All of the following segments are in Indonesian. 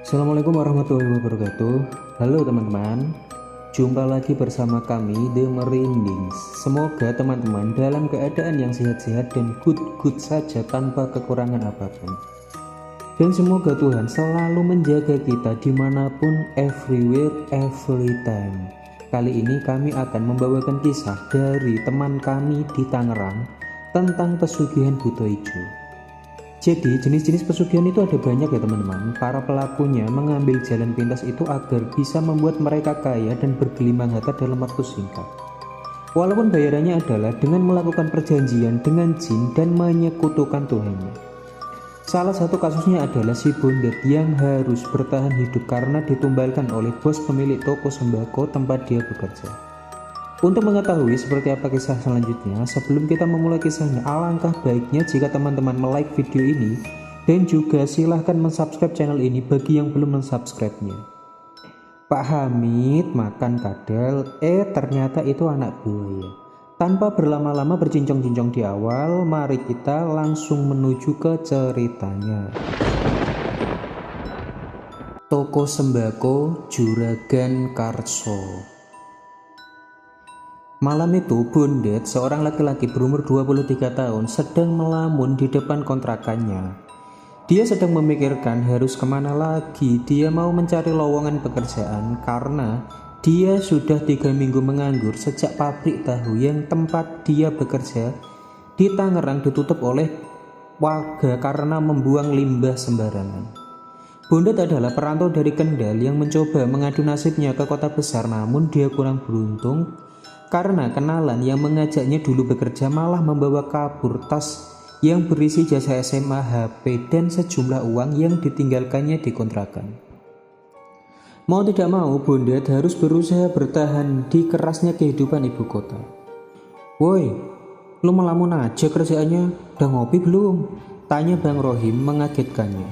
Assalamualaikum warahmatullahi wabarakatuh. Halo teman-teman, jumpa lagi bersama kami The Merindings. Semoga teman-teman dalam keadaan yang sehat-sehat dan good-good saja tanpa kekurangan apapun. Dan semoga Tuhan selalu menjaga kita dimanapun, everywhere, every time. Kali ini kami akan membawakan kisah dari teman kami di Tangerang tentang pesugihan buto ijo. Jadi jenis-jenis pesugihan itu ada banyak ya teman-teman. Para pelakunya mengambil jalan pintas itu agar bisa membuat mereka kaya dan bergelimang harta dalam waktu singkat. Walaupun bayarannya adalah dengan melakukan perjanjian dengan jin dan menyekutukan Tuhannya. Salah satu kasusnya adalah si Bondet yang harus bertahan hidup karena ditumbalkan oleh bos pemilik toko sembako tempat dia bekerja. Untuk mengetahui seperti apa kisah selanjutnya, sebelum kita memulai kisahnya, alangkah baiknya jika teman-teman like video ini dan juga silahkan mensubscribe channel ini bagi yang belum mensubscribe-nya. Pak Hamid makan kadal, ternyata itu anak buaya. Tanpa berlama-lama bercincong-cincong di awal, mari kita langsung menuju ke ceritanya. Toko sembako Juragan Karso. Malam itu Bondet, seorang laki-laki berumur 23 tahun, sedang melamun di depan kontrakannya. Dia sedang memikirkan harus kemana lagi. Dia mau mencari lowongan pekerjaan karena dia sudah 3 minggu menganggur sejak pabrik tahu yang tempat dia bekerja di Tangerang ditutup oleh warga karena membuang limbah sembarangan. Bondet adalah perantau dari Kendal yang mencoba mengadu nasibnya ke kota besar, namun dia kurang beruntung karena kenalan yang mengajaknya dulu bekerja malah membawa kabur tas yang berisi jasa SMA, HP, dan sejumlah uang yang ditinggalkannya di kontrakan. Mau tidak mau, Bondet harus berusaha bertahan di kerasnya kehidupan ibu kota. Woi, lu melamun aja kerjaannya, udah ngopi belum? Tanya Bang Rohim mengagetkannya.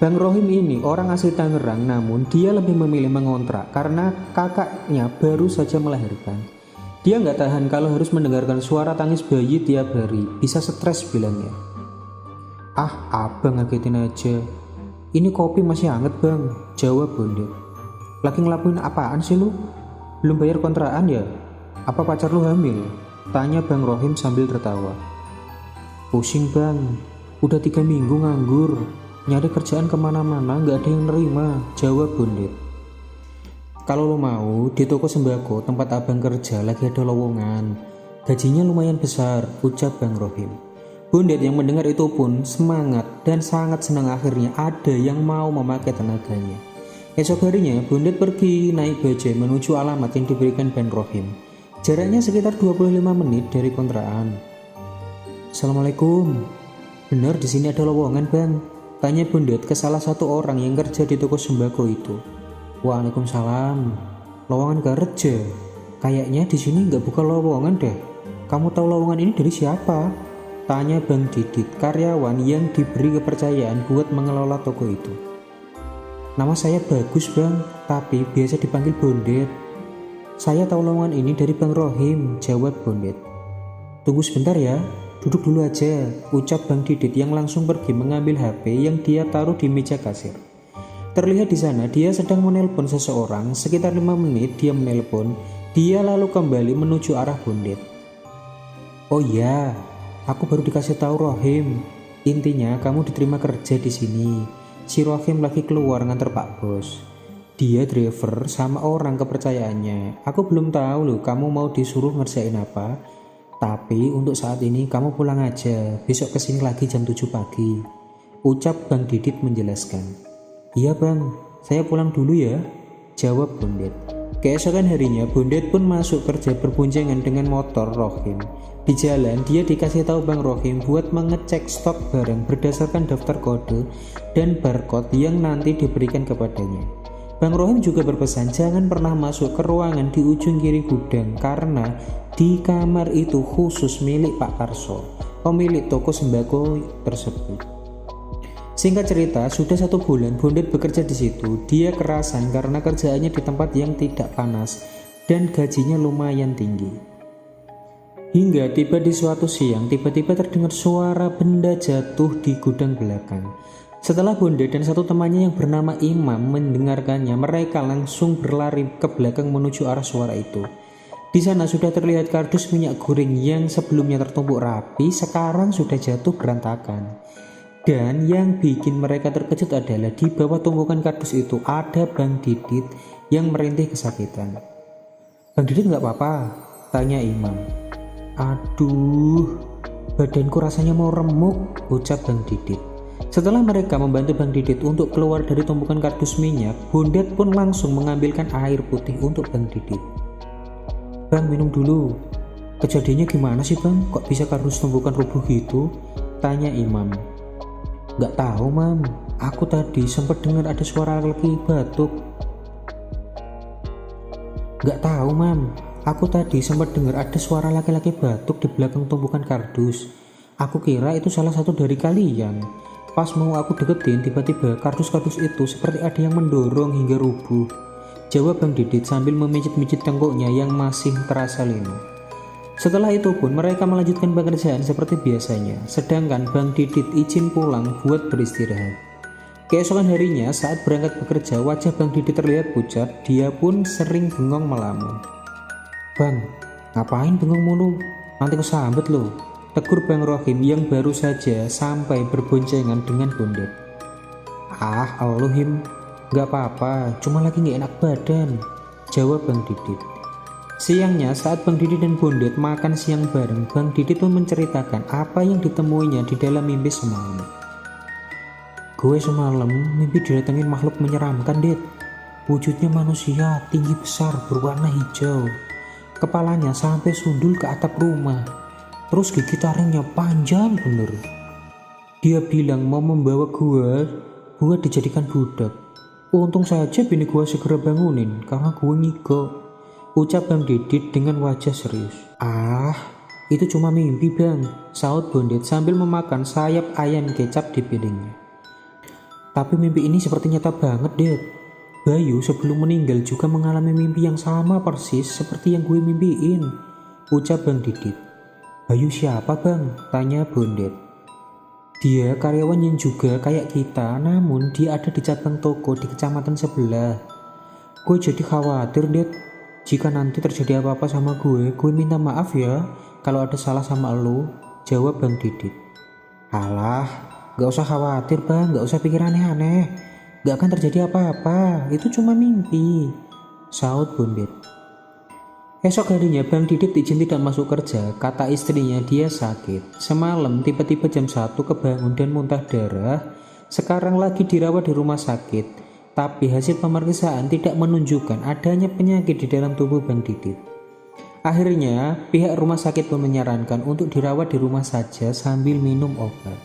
Bang Rohim ini orang asli Tangerang, namun dia lebih memilih mengontrak karena kakaknya baru saja melahirkan. Dia nggak tahan kalau harus mendengarkan suara tangis bayi tiap hari, bisa stres bilangnya. Abang ngagetin aja. Ini kopi masih hangat bang, jawab Bondet. Lagi ngelakuin apaan sih lu? Belum bayar kontrakan ya? Apa pacar lu hamil? Tanya Bang Rohim sambil tertawa. Pusing bang, udah 3 minggu nganggur, nyari kerjaan kemana-mana nggak ada yang nerima, jawab Bondet. Kalau lo mau, di toko sembako tempat abang kerja lagi ada lowongan. Gajinya lumayan besar, ucap Bang Rohim. Bondet yang mendengar itu pun semangat dan sangat senang akhirnya ada yang mau memakai tenaganya. Esok harinya, Bondet pergi naik bajai menuju alamat yang diberikan Bang Rohim. Jaraknya sekitar 25 menit dari kontrakan. Assalamualaikum. Benar di sini ada lowongan bang? Tanya Bondet ke salah satu orang yang kerja di toko sembako itu. Waalaikumsalam. Lowongan kerja? Kayaknya di sini nggak buka lowongan deh. Kamu tahu lowongan ini dari siapa? Tanya Bang Didit, karyawan yang diberi kepercayaan buat mengelola toko itu. Nama saya Bagus bang, tapi biasa dipanggil Bondet. Saya tahu lowongan ini dari Bang Rohim, jawab Bondet. Tunggu sebentar ya, duduk dulu aja, ucap Bang Didit yang langsung pergi mengambil HP yang dia taruh di meja kasir. Terlihat di sana dia sedang menelpon seseorang. Sekitar 5 menit dia menelpon. Dia lalu kembali menuju arah Bondet. Oh iya, aku baru dikasih tahu Rohim. Intinya kamu diterima kerja di sini. Si Rohim lagi keluar nganter Pak Bos. Dia driver sama orang kepercayaannya. Aku belum tahu loh kamu mau disuruh ngerjain apa. Tapi untuk saat ini kamu pulang aja. Besok kesini lagi jam 7 pagi. Ucap Bang Didit menjelaskan. Iya bang, saya pulang dulu ya, jawab Bondet. Keesokan harinya Bondet pun masuk kerja berboncengan dengan motor Rohim. Di jalan dia dikasih tahu Bang Rohim buat mengecek stok barang berdasarkan daftar kode dan barcode yang nanti diberikan kepadanya. Bang Rohim juga berpesan jangan pernah masuk ke ruangan di ujung kiri gudang karena di kamar itu khusus milik Pak Karso, pemilik toko sembako tersebut. Singkat cerita, sudah 1 bulan Bondet bekerja di situ. Dia kerasan karena kerjaannya di tempat yang tidak panas dan gajinya lumayan tinggi. Hingga tiba di suatu siang, tiba-tiba terdengar suara benda jatuh di gudang belakang. Setelah Bondet dan satu temannya yang bernama Imam mendengarkannya, mereka langsung berlari ke belakang menuju arah suara itu. Di sana sudah terlihat kardus minyak goreng yang sebelumnya tertumpuk rapi, sekarang sudah jatuh berantakan. Dan yang bikin mereka terkejut adalah di bawah tumpukan kardus itu ada Bang Didit yang merintih kesakitan. "Bang Didit nggak apa-apa?" tanya Imam. "Aduh, badanku rasanya mau remuk," ucap Bang Didit. Setelah mereka membantu Bang Didit untuk keluar dari tumpukan kardus minyak, Bondet pun langsung mengambilkan air putih untuk Bang Didit. "Bang, minum dulu." "Kejadiannya gimana sih Bang? Kok bisa kardus tumpukan rubuh gitu?" tanya Imam. "Gak tahu Mam, aku tadi sempat dengar ada suara laki batuk." "Gak tahu Mam, aku tadi sempat dengar ada suara laki-laki batuk di belakang tumpukan kardus. Aku kira itu salah satu dari kalian. Pas mau aku deketin, tiba-tiba kardus-kardus itu seperti ada yang mendorong hingga rubuh," jawab Bang Didit sambil memijit-mijit tengkuknya yang masih terasa linu. Setelah itu pun mereka melanjutkan pekerjaan seperti biasanya, sedangkan Bang Didit izin pulang buat beristirahat. Keesokan harinya saat berangkat bekerja, wajah Bang Didit terlihat pucat, dia pun sering bengong melamun. "Bang, ngapain bengong mulu? Nanti kesambet loh," tegur Bang Rohim yang baru saja sampai berboncengan dengan Bondet. "Ah, elu Him, gak apa-apa, cuma lagi gak enak badan," jawab Bang Didit. Siangnya saat Bang Didit dan Bondet makan siang bareng, Bang Didit pun menceritakan apa yang ditemuinya di dalam mimpi semalam. "Gue semalam mimpi didatengin makhluk menyeramkan, Dit. Wujudnya manusia tinggi besar berwarna hijau. Kepalanya sampai sundul ke atap rumah. Terus gigi taringnya panjang bener. Dia bilang mau membawa gue buat dijadikan budak. Untung saja bini gue segera bangunin karena gue ngigok," ucap Bang Didit dengan wajah serius. "Ah, itu cuma mimpi Bang," saut Bondet sambil memakan sayap ayam kecap di piringnya. "Tapi mimpi ini seperti nyata banget, Dit. Bayu sebelum meninggal juga mengalami mimpi yang sama persis seperti yang gue mimpiin," ucap Bang Didit. "Bayu siapa Bang?" tanya Bondet. "Dia karyawan yang juga kayak kita, namun dia ada di cabang toko di kecamatan sebelah. Gue jadi khawatir, Dit. Jika nanti terjadi apa-apa sama gue minta maaf ya kalau ada salah sama lo," jawab Bang Didit. "Alah, gak usah khawatir Bang, gak usah pikir aneh-aneh. Gak akan terjadi apa-apa, itu cuma mimpi," saut Bondet. Esok harinya Bang Didit izin tidak masuk kerja, kata istrinya dia sakit. Semalam tiba-tiba jam 1 kebangun dan muntah darah, sekarang lagi dirawat di rumah sakit. Tapi hasil pemeriksaan tidak menunjukkan adanya penyakit di dalam tubuh Bang Didit. Akhirnya pihak rumah sakit pun menyarankan untuk dirawat di rumah saja sambil minum obat.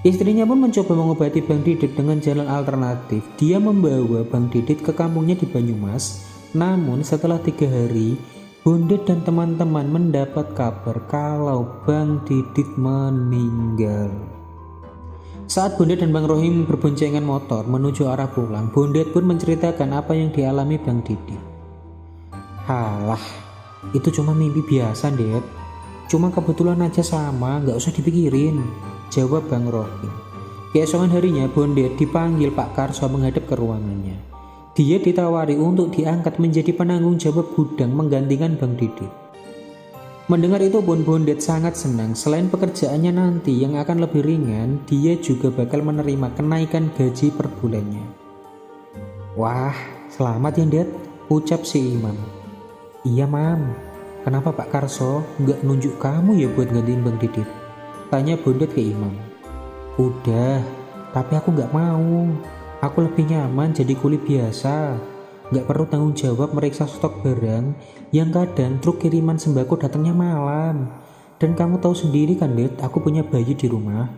Istrinya pun mencoba mengobati Bang Didit dengan jalan alternatif. Dia membawa Bang Didit ke kampungnya di Banyumas. Namun setelah 3 hari, Bondet dan teman-teman mendapat kabar kalau Bang Didit meninggal. Saat Bondet dan Bang Rohim berboncengan motor menuju arah pulang, Bondet pun menceritakan apa yang dialami Bang Didit. "Halah, itu cuma mimpi biasa, Det. Cuma kebetulan aja sama, gak usah dipikirin," jawab Bang Rohim. Keesokan harinya Bondet dipanggil Pak Karso menghadap ke ruangannya. Dia ditawari untuk diangkat menjadi penanggung jawab gudang menggantikan Bang Didit. Mendengar itu pun Bondet sangat senang. Selain pekerjaannya nanti yang akan lebih ringan, dia juga bakal menerima kenaikan gaji per bulannya. "Wah, selamat ya Det," ucap si Imam. "Iya Mam, kenapa Pak Karso nggak nunjuk kamu ya buat gantiin Bang Didit?" tanya Bondet ke Imam. "Udah, tapi aku nggak mau. Aku lebih nyaman jadi kuli biasa. Gak perlu tanggung jawab meriksa stok barang yang kadang truk kiriman sembako datangnya malam. Dan kamu tahu sendiri kan Det, aku punya bayi di rumah.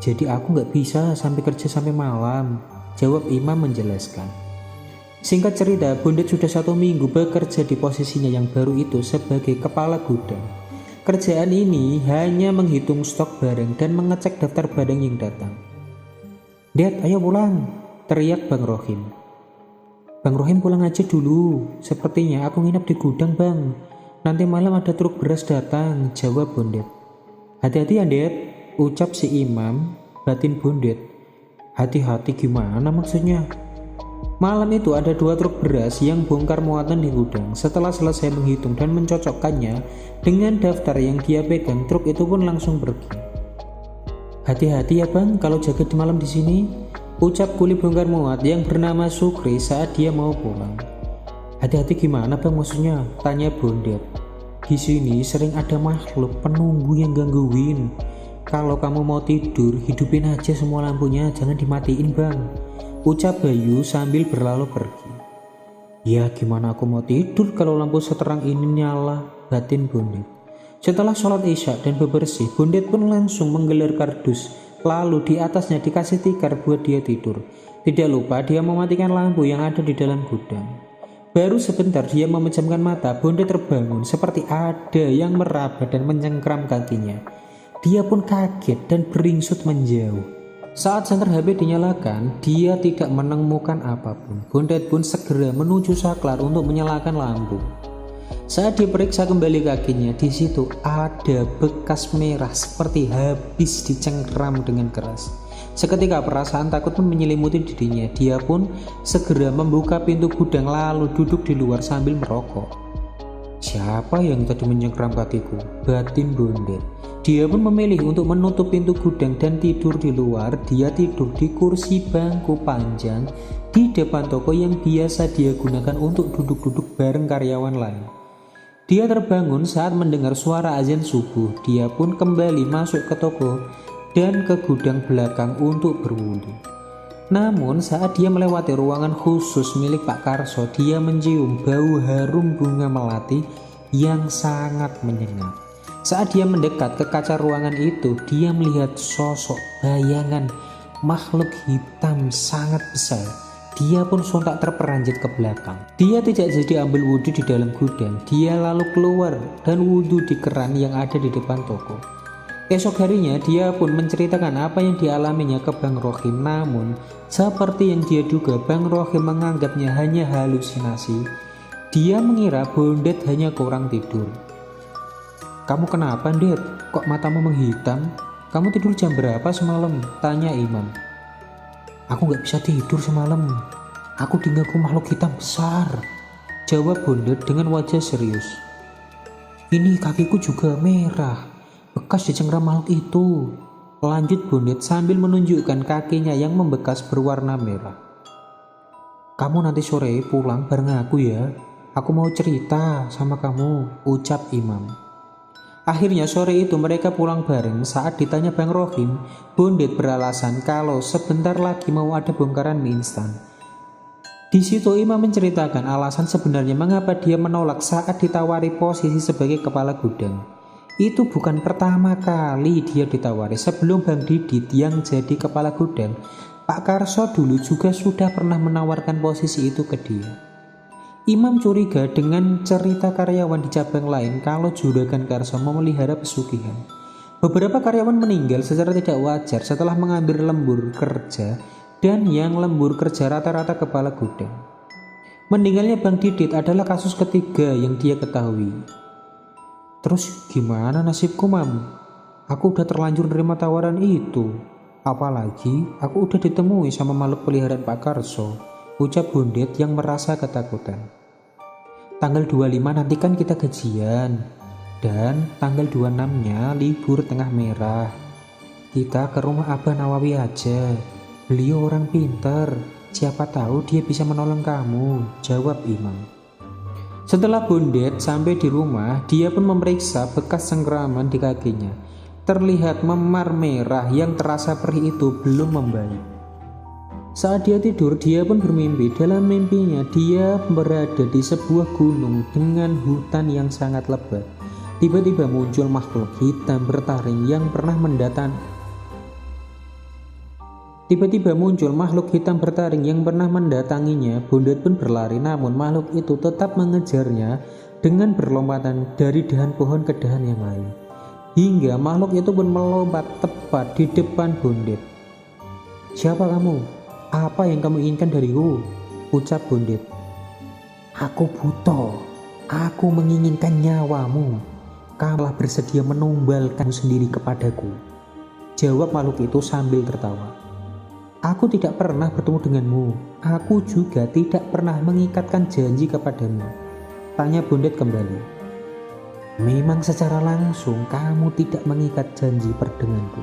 Jadi aku gak bisa sampai kerja sampai malam," jawab Imam menjelaskan. Singkat cerita, Bondet sudah 1 minggu bekerja di posisinya yang baru itu sebagai kepala gudang. Kerjaan ini hanya menghitung stok barang dan mengecek daftar barang yang datang. "Det, ayo pulang," teriak Bang Rohim. "Bang Rohim pulang aja dulu, sepertinya aku nginep di gudang Bang. Nanti malam ada truk beras datang," jawab Bondet. "Hati-hati ya Det," ucap si Imam. Batin Bondet, Hati-hati gimana maksudnya? Malam itu ada 2 truk beras yang bongkar muatan di gudang. Setelah selesai menghitung dan mencocokkannya dengan daftar yang dia pegang, truk itu pun langsung pergi. Hati-hati ya bang kalau jaga di malam di sini, ucap kuli bongkar muat yang bernama Sukri saat dia mau pulang. Hati-hati gimana bang maksudnya? Tanya Bondet. Di sini sering ada makhluk penunggu yang gangguin. Kalau kamu mau tidur, hidupin aja semua lampunya, jangan dimatiin bang, ucap Bayu sambil berlalu pergi. Ya gimana aku mau tidur kalau lampu seterang ini nyala, batin Bondet. Setelah sholat isya dan bebersih, Bondet pun langsung menggelar kardus, lalu di atasnya dikasih tikar buat dia tidur. Tidak lupa dia mematikan lampu yang ada di dalam gudang. Baru sebentar dia memejamkan mata, Bondet terbangun seperti ada yang meraba dan mencengkram kakinya. Dia pun kaget dan beringsut menjauh. Saat senter HP dinyalakan, dia tidak menemukan apapun. Bondet pun segera menuju saklar untuk menyalakan lampu. Saat diperiksa kembali kakinya, di situ ada bekas merah seperti habis dicengkram dengan keras. Seketika perasaan takut pun menyelimuti dirinya. Dia pun segera membuka pintu gudang lalu duduk di luar sambil merokok. Siapa yang tadi mencengkram kakiku? Batin Bondet. Dia pun memilih untuk menutup pintu gudang dan tidur di luar. Dia tidur di kursi bangku panjang di depan toko yang biasa dia gunakan untuk duduk-duduk bareng karyawan lain. Dia terbangun saat mendengar suara azan subuh. Dia pun kembali masuk ke toko dan ke gudang belakang untuk berwudu. Namun saat dia melewati ruangan khusus milik Pak Karso, dia mencium bau harum bunga melati yang sangat menyengat. Saat dia mendekat ke kaca ruangan itu, dia melihat sosok bayangan makhluk hitam sangat besar. Dia pun sontak terperanjat ke belakang. Dia tidak jadi ambil wudhu di dalam gudang. Dia lalu keluar dan wudhu di keran yang ada di depan toko. Esok harinya dia pun menceritakan apa yang dialaminya ke Bang Rohim. Namun seperti yang dia duga, Bang Rohim menganggapnya hanya halusinasi. Dia mengira Bondet hanya kurang tidur. Kamu kenapa Det? Kok matamu menghitam? Kamu tidur jam berapa semalam? Tanya Imam. Aku gak bisa tidur semalam. Aku diganggu makhluk hitam besar, jawab Bondet dengan wajah serius. Ini kakiku juga merah, bekas dicengkram makhluk itu, lanjut Bondet sambil menunjukkan kakinya yang membekas berwarna merah. Kamu nanti sore pulang bareng aku ya. Aku mau cerita sama kamu, ucap Imam. Akhirnya sore itu mereka pulang bareng. Saat ditanya Bang Rohim, Bondet beralasan kalau sebentar lagi mau ada bongkaran mie instan. Di situ Imam menceritakan alasan sebenarnya mengapa dia menolak saat ditawari posisi sebagai kepala gudang. Itu bukan pertama kali dia ditawari. Sebelum Bang Didit yang jadi kepala gudang, Pak Karso dulu juga sudah pernah menawarkan posisi itu ke dia. Imam curiga dengan cerita karyawan di cabang lain kalau Juragan Karso memelihara pesugihan. Beberapa karyawan meninggal secara tidak wajar setelah mengambil lembur kerja, dan yang lembur kerja rata-rata kepala gudang. Meninggalnya Bang Didit adalah kasus ketiga yang dia ketahui. Terus gimana nasibku, Mam? Aku udah terlanjur nerima tawaran itu. Apalagi aku udah ditemui sama makhluk peliharaan Pak Karso, ucap Bondet yang merasa ketakutan. Tanggal 25 nanti kan kita gajian, dan tanggal 26-nya libur tengah merah. Kita ke rumah Abah Nawawi aja. Beliau orang pintar, siapa tahu dia bisa menolong kamu, jawab Imam. Setelah Bondet sampai di rumah, dia pun memeriksa bekas cengkraman di kakinya. Terlihat memar merah yang terasa perih itu belum membaik. Saat dia tidur, dia pun bermimpi. Dalam mimpinya, dia berada di sebuah gunung dengan hutan yang sangat lebat. Tiba-tiba muncul makhluk hitam bertaring yang pernah mendatanginya. Bondet pun berlari, namun makhluk itu tetap mengejarnya dengan berlompatan dari dahan pohon ke dahan yang lain. Hingga makhluk itu pun melompat tepat di depan Bondet. Siapa kamu? Apa yang kamu inginkan dariku? Ucap Bondet. Aku buta. Aku menginginkan nyawamu. Kamu telah bersedia menumbalkan sendiri kepadaku, jawab makhluk itu sambil tertawa. Aku tidak pernah bertemu denganmu. Aku juga tidak pernah mengikatkan janji kepadamu. Tanya Bondet kembali. Memang secara langsung kamu tidak mengikat janji perdenganku.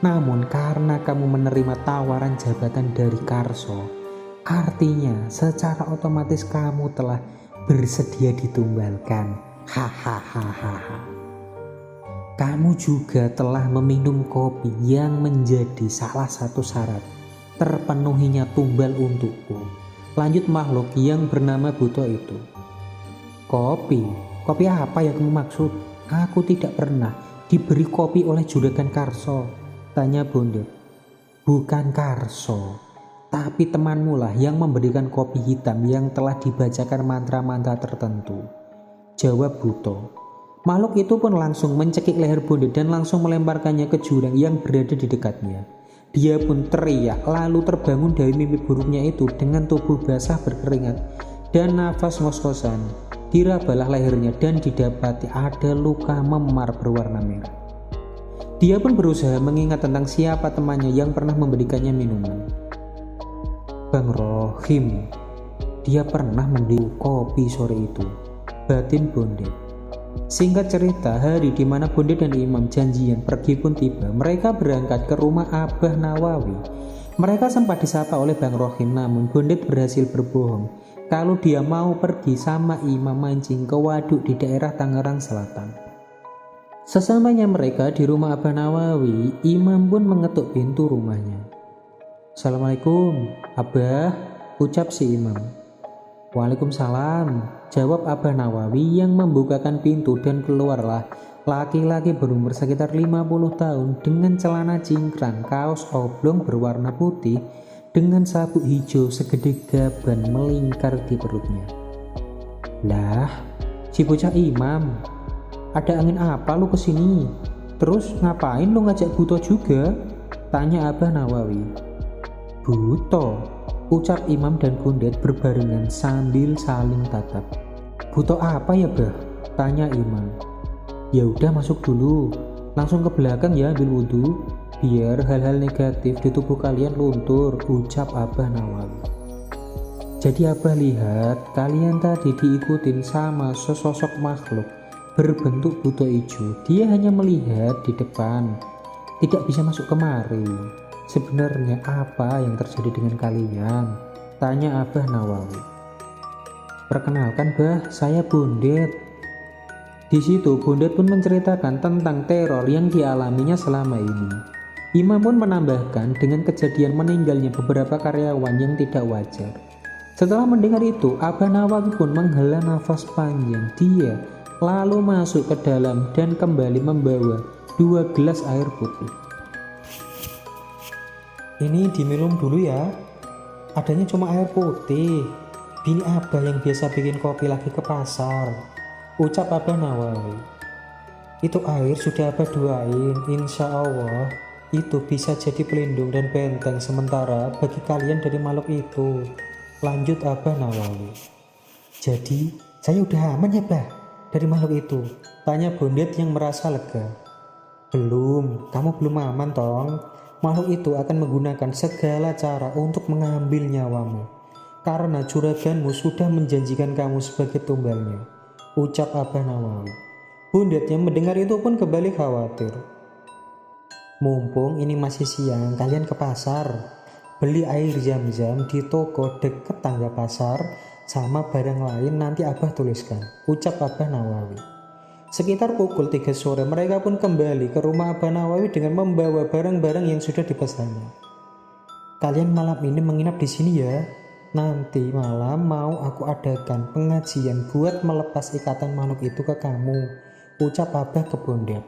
Namun karena kamu menerima tawaran jabatan dari Karso, artinya secara otomatis kamu telah bersedia ditumbalkan. Hahaha. Kamu juga telah meminum kopi yang menjadi salah satu syarat terpenuhinya tumbal untukku. Lanjut makhluk yang bernama Buto itu. Kopi? Kopi apa yang kamu maksud? Aku tidak pernah diberi kopi oleh juragan Karso. Tanya Bondet. Bukan Karso, tapi temanmu lah yang memberikan kopi hitam yang telah dibacakan mantra-mantra tertentu. Jawab Buto. Makhluk itu pun langsung mencekik leher Bondet dan langsung melemparkannya ke jurang yang berada di dekatnya. Dia pun teriak lalu terbangun dari mimpi buruknya itu dengan tubuh basah berkeringat dan nafas ngos-ngosan. Dirabalah lehernya dan didapati ada luka memar berwarna merah. Dia pun berusaha mengingat tentang siapa temannya yang pernah memberikannya minuman. Bang Rohim. Dia pernah membeli kopi sore itu. Batin Bondet. Singkat cerita, hari di mana Bondet dan Imam janjian pergi pun tiba. Mereka berangkat ke rumah Abah Nawawi. Mereka sempat disapa oleh Bang Rohim, namun Bondet berhasil berbohong kalau dia mau pergi sama Imam mancing ke waduk di daerah Tangerang Selatan. Sesamanya mereka di rumah Abah Nawawi, Imam pun mengetuk pintu rumahnya. Assalamualaikum, Abah, ucap si Imam. Waalaikumsalam, jawab Abah Nawawi yang membukakan pintu dan keluarlah laki-laki berumur sekitar 50 tahun dengan celana cingkrang, kaos oblong berwarna putih dengan sabuk hijau segede gaban melingkar di perutnya. Lah, si bocah Imam, ada angin apa lu kesini? Terus ngapain lu ngajak Buto juga? Tanya Abah Nawawi. Buto, ucap Imam dan Bondet berbarengan sambil saling tatap. Buto apa ya, Bah? Tanya Imam. Ya udah masuk dulu, langsung ke belakang ya ambil wudhu, biar hal-hal negatif di tubuh kalian luntur, ucap Abah Nawawi. Jadi Abah lihat kalian tadi diikutin sama sesosok makhluk berbentuk buto hijau. Dia hanya melihat di depan, tidak bisa masuk kemari. Sebenarnya apa yang terjadi dengan kalian? Tanya Abah Nawawi. Perkenalkan Bah, saya Bondet. Di situ Bondet pun menceritakan tentang teror yang dialaminya selama ini. Imam pun menambahkan dengan kejadian meninggalnya beberapa karyawan yang tidak wajar. Setelah mendengar itu, Abah Nawawi pun menghela nafas panjang. Dia lalu masuk ke dalam dan kembali membawa 2 gelas air putih. Ini diminum dulu ya. Adanya cuma air putih. Bini Abah yang biasa bikin kopi lagi ke pasar, ucap Abah Nawawi. Itu air sudah Abah doain, insya Allah itu bisa jadi pelindung dan benteng sementara bagi kalian dari makhluk itu, lanjut Abah Nawawi. Jadi saya udah aman ya Bah dari makhluk itu? Tanya Bondet yang merasa lega. Belum, kamu belum aman tong. Makhluk itu akan menggunakan segala cara untuk mengambil nyawamu karena juraganmu sudah menjanjikan kamu sebagai tumbalnya, ucap Abah Nawawi. Bondet yang mendengar itu pun kembali khawatir. Mumpung ini masih siang, kalian ke pasar beli air zam-zam di toko dekat tangga pasar sama barang lain nanti Abah tuliskan, ucap Abah Nawawi. Sekitar pukul 3 sore mereka pun kembali ke rumah Abah Nawawi dengan membawa barang-barang yang sudah dipesannya. Kalian malam ini menginap di sini ya. Nanti malam mau aku adakan pengajian buat melepas ikatan makhluk itu ke kamu, ucap Abah ke Bondet.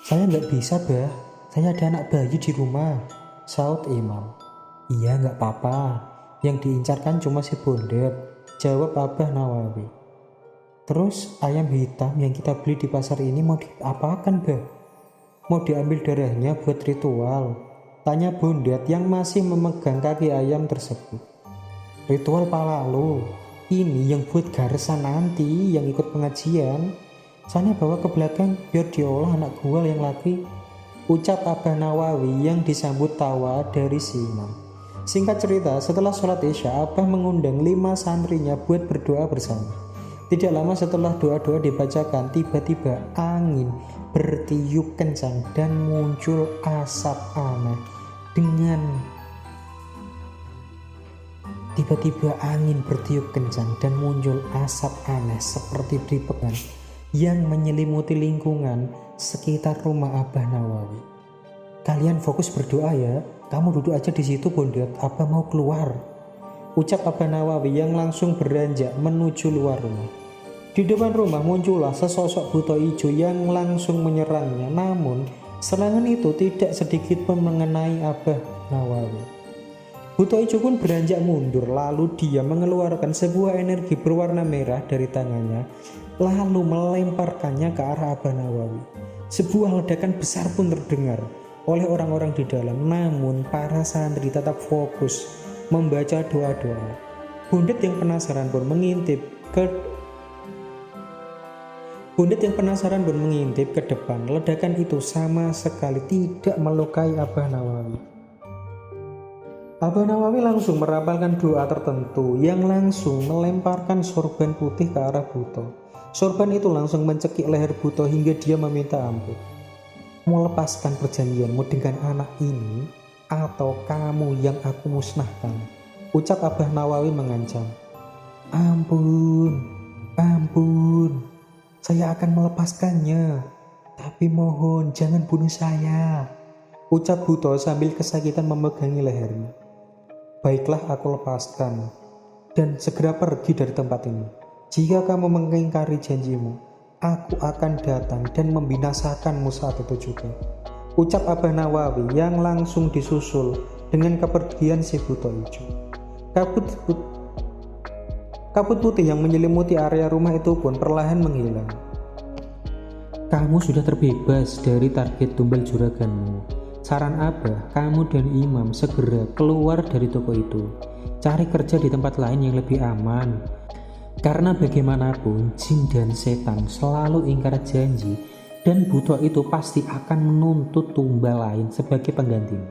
Saya nggak bisa Bah, saya ada anak bayi di rumah, saut Imam. Iya nggak apa-apa, yang diincarkan cuma si Bondet, jawab Abah Nawawi. Terus ayam hitam yang kita beli di pasar ini mau diapakan Bah? Mau diambil darahnya buat ritual? Tanya Bondet yang masih memegang kaki ayam tersebut. Ritual palalu? Ini yang buat garesan nanti yang ikut pengajian. Sana bawa ke belakang biar diolah anak gua yang laki. ucap Abah Nawawi yang disambut tawa dari si imam. Singkat cerita, setelah sholat Isya, Abah mengundang 5 santrinya buat berdoa bersama. Tidak lama setelah doa-doa dibacakan, tiba-tiba angin bertiup kencang dan muncul asap aneh. Tiba-tiba angin bertiup kencang dan muncul asap aneh seperti dipegang yang menyelimuti lingkungan sekitar rumah Abah Nawawi. Kalian fokus berdoa ya, kamu duduk aja di situ Bondet, Abah mau keluar, ucap Abah Nawawi yang langsung beranjak menuju luar rumah. Di depan rumah muncullah sesosok buta hijau yang langsung menyerangnya, namun serangan itu tidak sedikit pun mengenai Abah Nawawi. Buta hijau pun beranjak mundur, lalu dia mengeluarkan sebuah energi berwarna merah dari tangannya, lalu melemparkannya ke arah Abah Nawawi. Sebuah ledakan besar pun terdengar oleh orang-orang di dalam, namun para santri tetap fokus membaca doa-doa. Bondet yang penasaran pun mengintip ke depan. Ledakan itu sama sekali tidak melukai Abah Nawawi. Abah Nawawi langsung merapalkan doa tertentu yang langsung melemparkan sorban putih ke arah buta. Sorban itu langsung mencekik leher buta hingga dia meminta ampun. Mau lepaskan perjanjianmu dengan anak ini atau kamu yang aku musnahkan, ucap Abah Nawawi mengancam. Ampun, saya akan melepaskannya, tapi mohon jangan bunuh saya, ucap buta sambil kesakitan memegangi lehernya. Baiklah, aku lepaskan dan segera pergi dari tempat ini. Jika kamu mengingkari janjimu, aku akan datang dan membinasakanmu saat itu juga, ucap Abah Nawawi yang langsung disusul dengan kepergian si buta hijau. Kabut putih yang menyelimuti area rumah itu pun perlahan menghilang. Kamu sudah terbebas dari target tumbal juraganmu. Saran Abah, kamu dan Imam segera keluar dari toko itu. Cari kerja di tempat lain yang lebih aman. Karena bagaimanapun jin dan setan selalu ingkar janji, dan buta itu pasti akan menuntut tumbal lain sebagai penggantimu,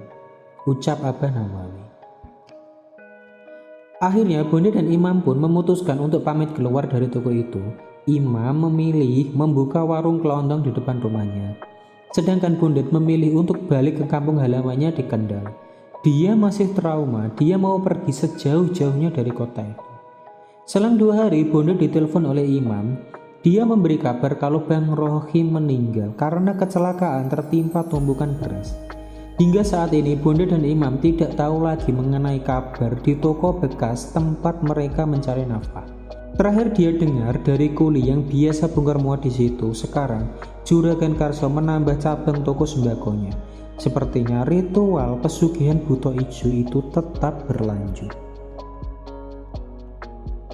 ucap Abah Nawawi. Akhirnya Bondet dan Imam pun memutuskan untuk pamit keluar dari toko itu. Imam memilih membuka warung kelontong di depan rumahnya, sedangkan Bondet memilih untuk balik ke kampung halamannya di Kendal. Dia masih trauma, dia mau pergi sejauh-jauhnya dari kota itu. Selang 2 hari Bondet ditelepon oleh Imam. Dia memberi kabar kalau Bang Rohim meninggal karena kecelakaan tertimpa tumbukan beras. Hingga saat ini Bondet dan Imam tidak tahu lagi mengenai kabar di toko bekas tempat mereka mencari nafkah. Terakhir dia dengar dari kuli yang biasa bongkar muat di situ, sekarang Juragan Karso menambah cabang toko sembakonya. Sepertinya ritual pesugihan buta hijau itu tetap berlanjut.